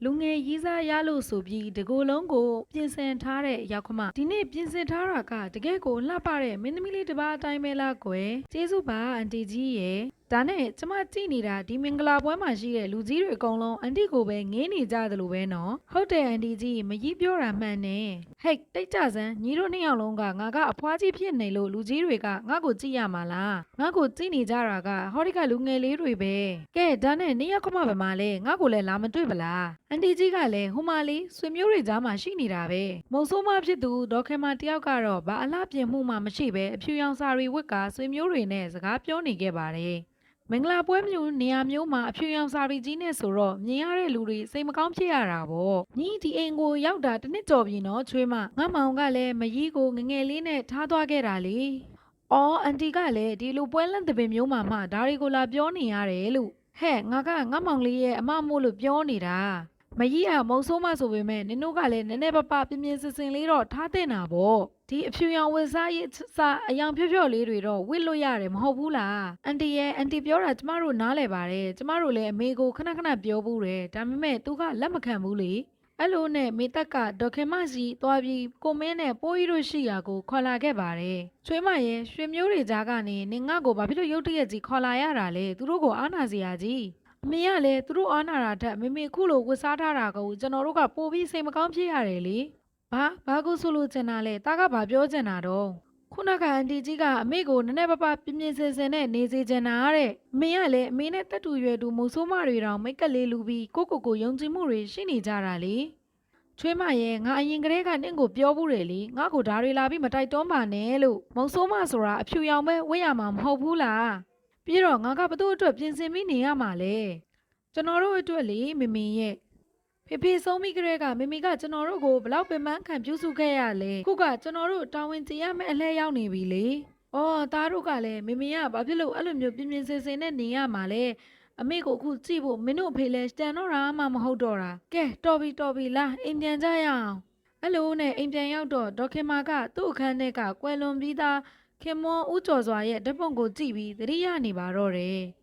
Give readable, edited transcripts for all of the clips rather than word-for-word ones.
လူငယ်ရေးစားရလို့ဆိုပြီးတကိုယ်လုံးကိုပြင်ဆင်ထားတဲ့ရောက်ခမဒီနေ့ပြင်ဆင်ထားတာကတကယ်ကိုလှပတဲ့မင်းသမီးလေးတစ်ပါးအတိုင်းပဲလားကွယ်ကျေးဇူးပါအန်တီကြီးရဲ့ဒါနဲ့ကျမကြည့်နေတာဒီမင်္ဂလာပွဲမှာရှိတဲ့လူကြီးတွေအကုန်လုံးအန်တီကိုပဲငေးနေကြသလိုပဲနော်ဟုတ်တယ်အန်တီကြီးမကြီးပြောတာမှန်နဲ့ဟဲ့တိတ်ကြစမ်းညီတို့နှစ်ယောက်လုံးကငါကအဖွားကြီးဖြစ်နေလို့လူကြီးတွေကငါ့ကိုကြည့်ရမှာလားငါ့ကိုကြည့်နေကြတာကဟောဒီကလူငယ်လေးတွေပဲကဲဒါနဲ့နှစ်ယောက်ခမပဲမလဲငါ့ကိုလည်းလာမတွေ့ပလားအန်တီကြီးကလည်းဟိုမာလေးဆွေမျိုးတွေကြားမှာရှိနေတာပဲမုံဆိုးမဖြစ်သူဒေါက်ခင်မတယောက်ကတော့ဘာအလှပြင်မှုမှမရှိပဲအဖြူရောင်စာရီဝတ်ကဆွေမျိုးတွေနဲ့စကားပြောနေခဲ့ပါတယ်မင်္ဂလာပွဲမျိုးနေရာမျိုးမှာအဖြူရောင်စာရီကြီးနဲ့ဆိုတော့မြင်ရတဲ့လူတွေစိတ်မကောင်းဖြစ်ရတာပေါ့ညီဒီအိမ်ကိုရောက်တာတစ်နှစ်ကျော်ပြီနော်ချွေးမငါမောင်ကလည်းမကြီးကိုငငယ်လေးနဲ့ထားသွားခဲ့တာလေအော်အန်တီကလည်းဒီလိုပွဲလန့်တပင်မျိုးမှာမှဒါတွေကိုလာပြောနေရတယ်လို့ဟဲ့ငါကငါမောင်လေးရဲ့အမမို့လို့ပြောနေတာမကြီးကမုံဆိုးမဆိုပေမဲ့နင်တို့ကလည်းနည်းနည်းပပပြင်းပြင်းစင်စင်လေးတော့ထားတဲ့နာပေါ့ဒီအဖြူရောင်ဝတ်စားရေးစားအယောင်ဖြော့ဖြော့လေးတွေတော့ဝတ်လို့ရတယ်မဟုတ်ဘူးလားအန်တီရဲ့အန်တီပြောတာကျမတို့နားလည်ပါတယ်ကျမတို့လည်းအမေကိုခဏခဏပြောဘူးတယ်ဒါပေမဲ့သူကလက်မခံဘူးလေအဲ့လိုနဲ့မေတက်ကဒေါက်ခင်မစီသွားပြီးကိုမင်းနဲ့ပိုးရီတို့ရှိရာကိုခေါ်လာခဲ့ပါတယ်ချွေးမရဲ့ရွှေမျိုးတွေကြားကနေနင်ငါ့ကိုဘာဖြစ်လို့ရုတ်တရက်ကြီးခေါ်လာရတာလဲသူတို့ကိုအားနာစရာကြီးအမေကလည်းသူတို့အားနာတာထက်မေမေခုလိုဝတ်စားထားတာကိုကျွန်တော်တို့ကပိုပြီးစိတ်မကောင်းဖြစ်ရတယ်လေဘာကိုဆိုလို့ကျင်တာလဲတာကဘာပြောကျင်တာတော့ခုနကအန်တီကြီးကအမေကိုနည်းနည်းပပပြင်းပြင်းစင်စင်နဲ့နေစေချင်တာတဲ့အမေကလည်းအမေနဲ့တက်တူရွယ်တူမုံဆိုးမတွေတောင်မိတ်ကလေးလူပြီးကိုယုံကြည်မှုတွေရှိနေကြတာလေချွေးမရဲ့ငါအရင်ကတည်းကနင့်ကိုပြောဘူးတယ်လေငါ့ကိုဓာရီလာပြီးမတိုက်တွန်းပါနဲ့လို့မုံဆိုးမဆိုတာအဖြူရောင်ပဲဝတ်ရမှာမဟုတ်ဘူးလားပြီးတော့ငါကဘသူ့အတွက်ပြင်ဆင်ပြီးနေရမှာလေကျွန်တော်တို့အတွက်လေမေမေရဲ့ဖေဆုံးမိကလေးကမေမေကကျွန်တော်တို့ကိုဘလောက်ပင်ပန်းခံပြုစုခဲ့ရလဲခုကကျွန်တော်တို့တာဝန်ကျရမယ့်အလှည့်ရောက်နေပြီလေအော်သားတို့ကလည်းမေမေကဘာဖြစ်လို့အဲ့လိုမျိုးပြင်းပြင်းစင်စင်နဲ့နေရမှာလဲအမေကိုအခုကြည့်ဖို့မင်းတို့အဖေလဲတန်တော့တာမှမဟုတ်တော့တာကဲတော်ပြီလားအိမ်ပြန်ကြရအောင်အဲ့လိုနဲ့အိမ်ပြန်ရောက်တော့ဒေါက်ခင်မာကသူ့အခန်းထဲကကွယ်လွန်ပြီးသားခင်မွန်ဦးကျော်စွာရဲ့ဓာတ်ပုံကိုကြည့်ပြီးသတိရနေပါတော့တယ်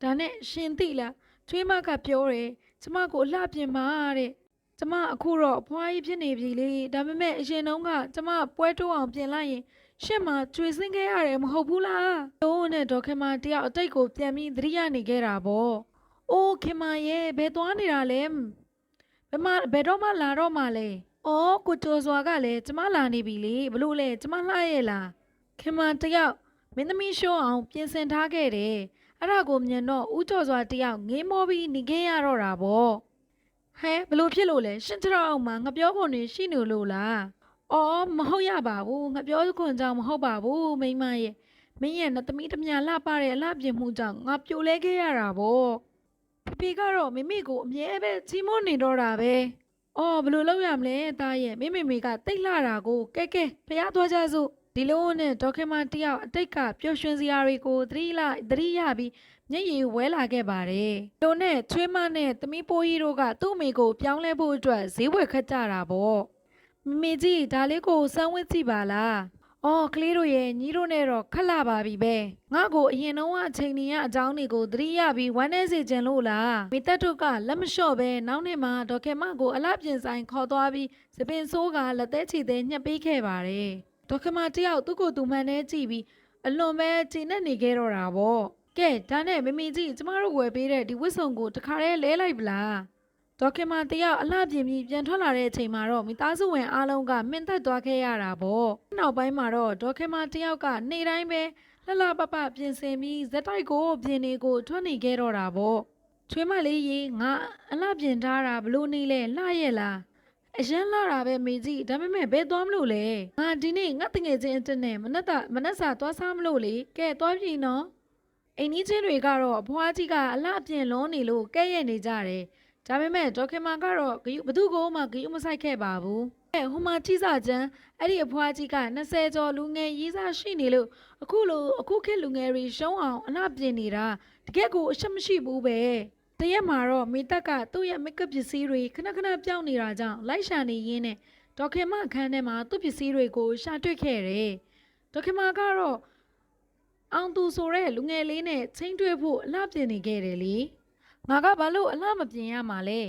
ဒါနဲ့ရှင်သိလားချွေးမကပြောတယ်ကျမကိုအလှပြင်ပါတဲ့ကျမအခုတော့အဖွားကြီးဖြစ်နေပြီလေဒါပေမဲ့အရင်တုန်းကကျမပွဲတိုးအောင်ပြင်လိုက်ရင်ရှင့်မှာကျွေစင်းခဲ့ရတယ်မဟုတ်ဘူးလားတို့နဲ့ဒေါက်ခင်မာတယောက်အတိတ်ကိုပြန်ပြီးသတိရနေခဲ့တာပေါ့အိုးခင်မာရဲ့ဘယ်သွားနေတာလဲဘယ်တော့မှလာတော့မှလဲအော်ကိုကျော်စွာကလည်းကျမလာနေပြီလေဘလို့လဲကျမလှရဲ့လားခင်မာတယောက်မင်းသမီးရှိုးအောင်ပြင်ဆင်ထားခဲ့တယ်အဲ့ဒါကိုမြင်တော့ဦးကျော်စွာတယောက်ငေးမောပြီးနေခဲ့ရတော့တာပေါ့ဟဲဘလို့ဖြစ်လို့လဲရှင်းချတော့အောင်မှာငပြောခွန်နေရှိနေလို့လားအော်မဟုတ်ရပါဘူးငပြောခွန်ကြောင့်မဟုတ်ပါဘူးမိမရဲ့မင်းရဲ့နှစ်သမီးတစ်မြလှပတဲ့အလှပြင်မှုကြောင့်ငါပြိုလဲခဲ့ရတာပေါ့ဖေကတော့မိမိကိုအမြဲပဲချီးမွမ်းနေတော့တာပဲအော်ဘလို့လုပ်ရမလဲသားရဲ့မိမိကတိတ်လှတာကိုကဲဖျားသွားကြစို့ဒီလိုနဲ့ဒေါက်ခင်မတယောက်အတိတ်ကပျော်ရွှင်စရာတွေကိုသတိရပြီးမျက်ရည်ဝဲလာခဲ့ပါတယ်။တို့နဲ့ချွေးမနဲ့သမီးပိုးကြီးတို့ကသူ့အမေကိုပြောင်းလဲဖို့အတွက်ဈေးဝယ်ခတ်ကြတာပေါ့။မမေကြီးဒါလေးကိုစမ်းဝတ်ကြည့်ပါလား။အော်ကလေးတို့ရဲ့ညီတို့နဲ့တော့ခက်လာပါပြီပဲ။ငါ့ကိုအရင်တုန်းကအချိန်ကြီးအကြောင်းတွေကိုသတိရပြီးဝမ်းနေစေချင်လို့လား။မိသက်တို့ကလက်မလျှော့ပဲနောက်နေ့မှဒေါက်ခင်မကိုအလှပြင်ဆိုင်ခေါ်သွားပြီးစပင်ဆိုးကလက်သေးချီသေးညှက်ပေးခဲ့ပါတယ်။ဒေါက်ခင်မတယောက်သူ့ကိုသူမှန်နေကြည့်ပြီးအလွန်ပဲကြည်နဲ့နေခဲ့တော့တာပေါ့ကဲဒါနဲ့မမေကြီးကျမတို့ဝယ်ပေးတဲ့ဒီဝတ်စုံကိုတခါတည်းလဲလိုက်ပလားဒေါက်ခင်မတယောက်အလှပြင်ပြီးပြန်ထွက်လာတဲ့အချိန်မှာတော့မိသားစုဝင်အားလုံးကမင်းသက်သွားခဲ့ရတာပေါ့နောက်ပိုင်းမှာတော့ဒေါက်ခင်မတယောက်ကနေ့တိုင်းပဲလှပပြင်ဆင်ပြီးဇက်တိုက်ကိုပြင်နေကိုထွက်နေခဲ့တော့တာပေါ့ချွေးမလေးရေငါအလှပြင်ထားတာဘလို့နေလဲလှရဲ့လားအရင်လာတာပဲမေကြီးဒါပေမဲ့ဘယ်သွားမလို့လဲငါဒီနေ့ငါတငယ်ချင်းအတက်နဲ့မနက်စာသွားစားမလို့လေကဲသွားပြီနော်အိမ်ကြီးချင်းတွေကတော့အဖွားကြီးကအလှပြင်လုံးနေလို့ကဲ့ရဲ့နေကြတယ်ဒါပေမဲ့ဒေါက်ခင်မာကတော့ဘသူ့ကိုမှဂယုမဆိုင်ခဲ့ပါဘူးဟိုမှာကြီးစာချမ်းအဲ့ဒီအဖွားကြီးက20ကျော်လူငယ်ရေးစားရှိနေလို့အခုခေတ်လူငယ်တွေရှုံးအောင်အလှပြင်နေတာတကယ့်ကိုအရှက်မရှိဘူးပဲတရက်မှာတော့မိသက်ကသူ့ရဲ့မိတ်ကပ်ပစ္စည်းတွေခဏပြောင်းနေတာကြောင့်လိုက်ရှာနေရင်းနဲ့ဒေါက်ခင်မခန်းထဲမှာသူ့ပစ္စည်းတွေကိုရှာတွေ့ခဲ့တယ်ဒေါက်ခင်မကတော့အောင်သူဆိုတဲ့လူငယ်လေးနဲ့ချင်းတွေ့ဖို့အလှပြင်နေခဲ့တယ်လေငါကဘာလို့အလှမပြင်ရမှာလဲ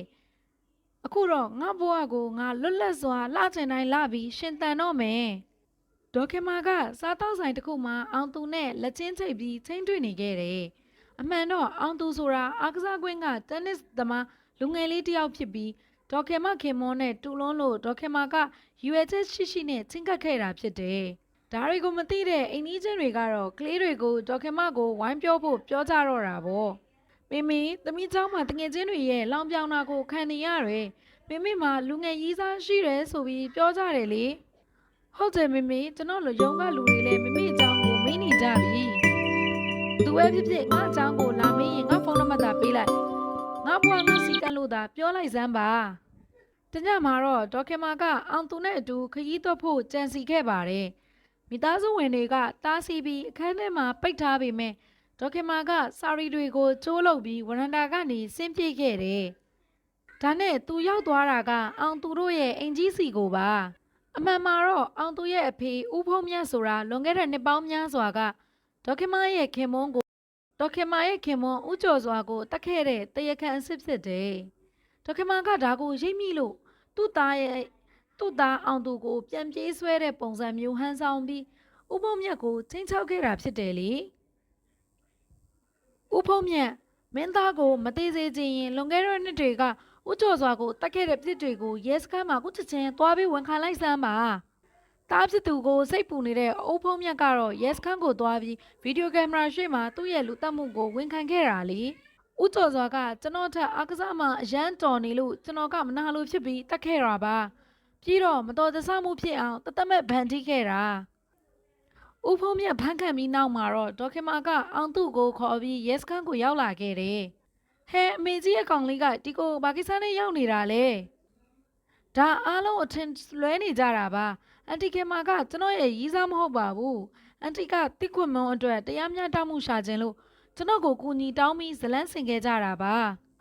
အခုတော့ငါဘဝကိုငါလွတ်လပ်စွာလှချင်တိုင်းလှပြီးရှင်သန်တော့မယ်ဒေါက်ခင်မာကစားတောက်ဆိုင်တစ်ခုမှာအောင်သူနဲ့လက်ချင်းချိတ်ပြီးချင်းတွေ့နေခဲ့တယ်အမှန်တော့အောင်သူဆိုတာအားကစားကွင်းကတင်းနစ်သမားလူငယ်လေးတစ်ယောက်ဖြစ်ပြီးဒေါက်ခင်မခင်မောနဲ့တူလွန်းလို့ဒေါက်ခင်မာကရွယ်ချက်ရှိရှိနဲ့ချင်းကပ်ခဲ့တာဖြစ်တယ်ဒါတွေကိုမသိတဲ့အိမ်ကြီးချင်းတွေကတော့ကလေးတွေကိုဒေါက်ခင်မကိုဝိုင်းပြောဖို့ပြောကြတော့တာပေါ့မိမိသမီးเจ้าမှာတငယ်ချင်းတွေရဲ့လောင်ပြောင်တာကိုခံနေရတယ်မိမိမှာလူငယ်ကြီးစားရှိတယ်ဆိုပြီးပြောကြတယ်လေဟုတ်တယ်မိမိကျွန်တော်လိုရုံးကလူတွေလည်းမိမိအကြောင်းကိုမေးနေကြပြီသူပဲဖြစ်ဖြစ်ငါအကြောင်းကိုလာမေးရင်ငါဖုန်းနံပါတ်သာပေးလိုက်ငါဘွားငါစီကလို့သာပြောလိုက်စမ်းပါတညမှာတော့ဒေါက်ခင်မာကအောင်သူနဲ့အတူခရီးသွားဖို့ကြံစီခဲ့ပါတယ်မိသားစုဝင်တွေကတားဆီးပြီးအခန်းထဲမှာပိတ်ထားပေမဲ့ဒေါက်ခင်မာကစာရီတွေကိုကျိုးလုပ်ပြီးဝရန်တာကနေဆင်းပြေးခဲ့တယ်ဒါနဲ့သူရောက်သွားတာကအောင်သူတို့ရဲ့အိမ်ကြီးစီကိုပါအမှန်မှာတော့အောင်သူရဲ့အဖေဦးဖုံးမြတ်ဆိုတာလွန်ခဲ့တဲ့နှစ်ပေါင်းများစွာကဒေါက်ခင်မာရဲ့ခင်မွန်းကိုဒေါက်ခင်မာရဲ့ခင်မွန်းဦးကျော်စွာကိုတတ်ခဲ့တဲ့တရခန်အစ်စ်ဖြစ်တယ်ဒေါက်ခင်မာကဒါကိုရိပ်မိလို့သူ့သားအောင်သူကိုပြန်ပြေးဆွဲတဲ့ပုံစံမျိုးဟန်ဆောင်ပြီးဦးဖုံးမြတ်ကိုချင်းချောက်ခဲ့တာဖြစ်တယ်လေဦးဖုံးမြတ်မင်းသားကိုမသေးစေချင်ရင်လွန်ခဲ့တဲ့နှစ်တွေကဦးကျော်စွာကိုတတ်ခဲ့တဲ့ပြစ်တွေကိုရဲစခန်းမှာခုချက်ချင်းသွားပြီးဝန်ခံလိုက်စမ်းပါတားဖြစ်သူကိုစိတ်ပူနေတဲ့ဦးဖုံးမြတ်ကတော့ရဲစခန်းကိုသွားပြီးဗီဒီယိုကင်မရာရှေ့မှာသူ့ရဲ့လူတက်မှုကိုဝန်ခံခဲ့တာလေဦးကျော်စွာကကျွန်တော်ထက်အားကစားမှအရန်တော်နေလို့ကျွန်တော်ကမနာလိုဖြစ်ပြီးတတ်ခဲ့တာပါပြီးတော့မတော်တဆမှုဖြစ်အောင်တသက်မဲ့ဗန်တီးခဲ့တာဦးဖုံးမြတ်ဖမ်းခံပြီးနောက်မှာတော့ဒေါက်ခင်မာကအောင်သူ့ကိုခေါ်ပြီးရဲစခန်းကိုရောက်လာခဲ့တယ်ဟဲအမေကြီးအကောင်လေးကဒီကိုဘာကိစ္စနဲ့ရောက်နေတာလဲဒါအားလုံးအထင်လွဲနေကြတာပါအန်တီခင်မာကကျွန်တော်ရဲ့ရီးစားမဟုတ်ပါဘူးအန်တီကတိခွတ်မုံအတွက်တရားမျှတမှုရှာခြင်းလို့ကျွန်တော်ကိုကူညီတောင်းပြီးဇလန်းဆင်ခဲ့ကြတာပါ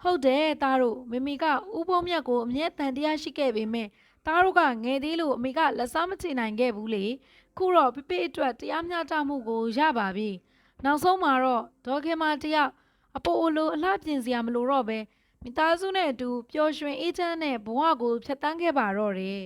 ဟုတ်တယ်သားတို့မိမိကဦးဖုံးမြတ်ကိုအမြဲတန်တရားရှိခဲ့ပေမဲ့သားတို့ကငယ်သေးလို့အမေကလက်စားမချေနိုင်ခဲ့ဘူးလေခုတော့ပြပြအတွက်တရားမျှတမှုကိုရပါပြီနောက်ဆုံးမှာတော့ဒေါ်ခင်မာတယောက်အပိုအိုလိုအလှပြင်စရာမလိုတော့ပဲမိသားစုနဲ့အတူပျော်ရွှင်အေးချမ်းတဲ့ဘဝကိုဖြတ်သန်းခဲ့ပါတော့တယ်